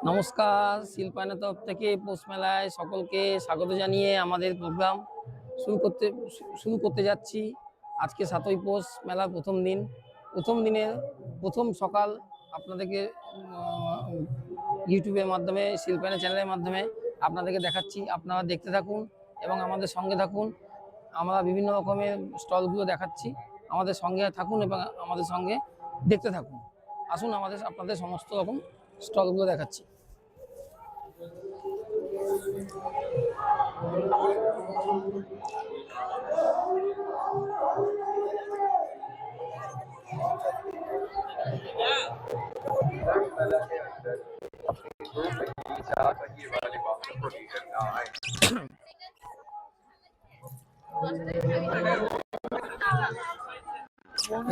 নমস্কার, শিল্পায়নের তরফ থেকে পৌষ মেলায় সকলকে স্বাগত জানিয়ে আমাদের প্রোগ্রাম শুরু করতে যাচ্ছি। আজকে 7ই পৌষ মেলার প্রথম দিনের প্রথম সকাল আপনাদেরকে ইউটিউবের মাধ্যমে, শিল্পায়নের চ্যানেলের মাধ্যমে আপনাদেরকে দেখাচ্ছি। আপনারা দেখতে থাকুন এবং আমাদের সঙ্গে থাকুন। আমরা বিভিন্ন রকমের স্টলগুলো দেখাচ্ছি, আমাদের সঙ্গে থাকুন এবং আমাদের সঙ্গে দেখতে থাকুন। আসুন আপনাদের সমস্ত রকম স্টলগুলো দেখাচ্ছি।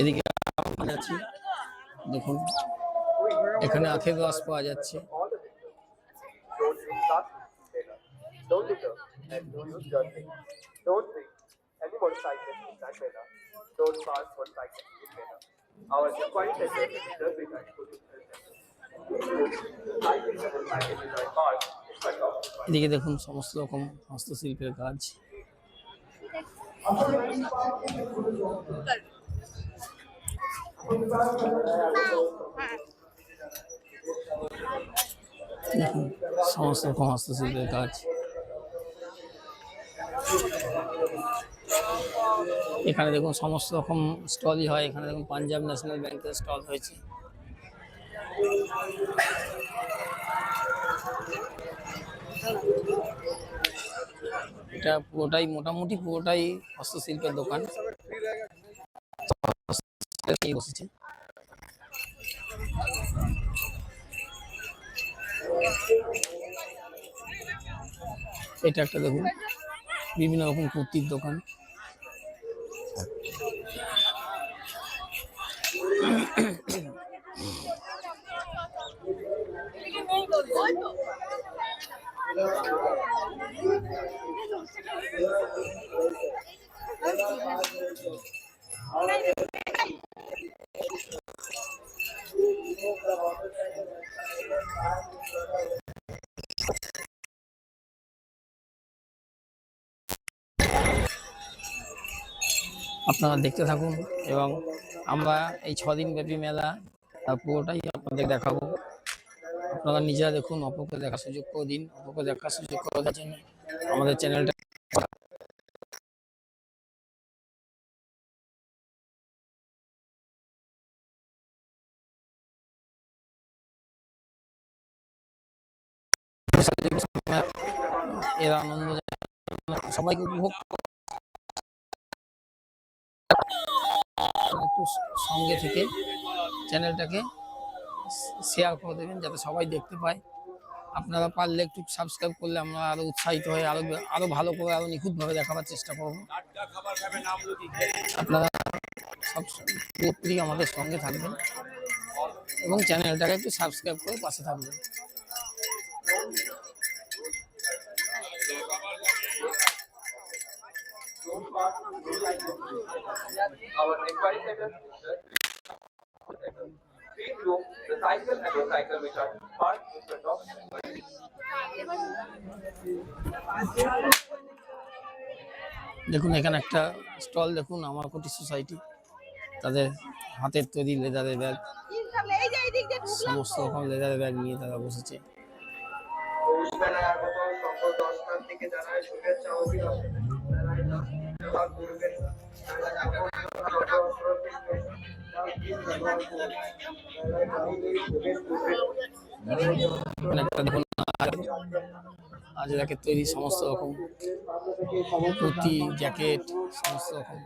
এদিকে যাচ্ছি, দেখুন এখানে আখের রস পাওয়া যাচ্ছে। এদিকে দেখুন সমস্ত রকম হস্তশিল্পের কাজ। দেখুন সমস্ত রকম হস্তশিল্পের কাজ। এখানে দেখুন সমস্ত রকম স্টলই হয়। এখানে দেখুন পাঞ্জাব ন্যাশনাল ব্যাংকের স্টল হয়েছে। এটা মোটামুটি পুরোটাই হস্তশিল্পের দোকান বসেছে। এটা একটা দেখুন বিভিন্ন রকম কুর্তির দোকান। আপনারা দেখতে থাকুন এবং আমরা এই 6 দিন ব্যাপী মেলা পুরোটাই আপনাদের দেখাবো। আপনারা নিজেরা দেখুন, অপরকে দেখার সুযোগ করে দিন। অপরকে দেখার সুযোগ করে দেওয়ার জন্য আমাদের চ্যানেলটা এর আনন্দ সবাইকে উপভোগ একটু সঙ্গে থেকে চ্যানেলটাকে শেয়ার করে দেবেন যাতে সবাই দেখতে পায়। আপনারা পারলে একটু সাবস্ক্রাইব করলে আমরা আরো উৎসাহিত হয়ে আরো ভালো করে আরো নিখুঁতভাবে দেখাবার চেষ্টা করব। আপনারা সব পুরোপুরি আমাদের সঙ্গে থাকবেন এবং চ্যানেলটাকে একটু সাবস্ক্রাইব করে পাশে থাকবেন। দেখুন এখানে একটা স্টল দেখুন, আমার কুটির সোসাইটি, তাদের হাতের তৈরি লেদারের ব্যাগ, সমস্ত রকম লেদারের ব্যাগ নিয়ে তারা বসেছে। আজ রাখে তৈরি সমস্ত রকম কুর্তি, জ্যাকেট, সমস্ত রকম।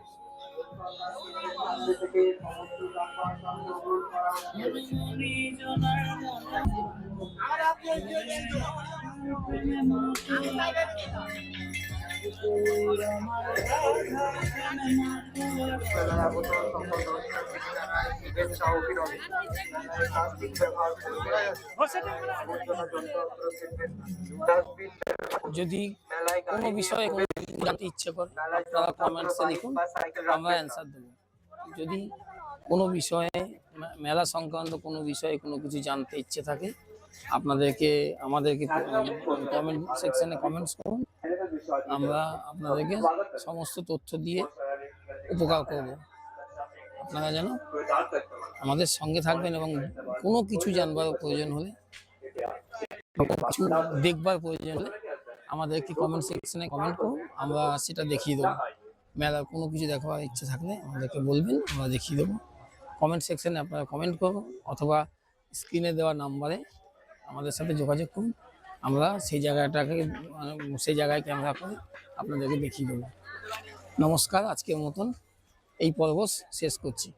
যদি কোনো বিষয়ে জানতে ইচ্ছে করেন আপনারা কমেন্টসে লিখুন, আমরা অ্যান্সার দেবো। যদি কোনো বিষয়ে মেলা সংক্রান্ত কোনো বিষয়ে কোনো কিছু জানতে ইচ্ছে থাকে আমাদেরকে কমেন্ট সেকশনে কমেন্টস করুন। আমরা আপনাদেরকে সমস্ত তথ্য দিয়ে উপকার করব। আপনারা যেন আমাদের সঙ্গে থাকবেন এবং কোনো কিছু জানবার প্রয়োজন হলে কিছু দেখবার প্রয়োজন হলে আমাদেরকে কমেন্ট সেকশনে কমেন্ট করুন, আমরা সেটা দেখিয়ে দেবো। মেলার কোনো কিছু দেখার ইচ্ছে থাকলে আমাদেরকে বলবেন, আমরা দেখিয়ে দেবো। কমেন্ট সেকশনে আপনারা কমেন্ট করুন অথবা স্ক্রিনে দেওয়া নাম্বারে আমাদের সাথে যোগাযোগ করুন। আমরা সেই জায়গায় ক্যামেরা করে আপনাদেরকে দেখিয়ে দেবো। নমস্কার, আজকের মতন এই পর্ব শেষ করছি।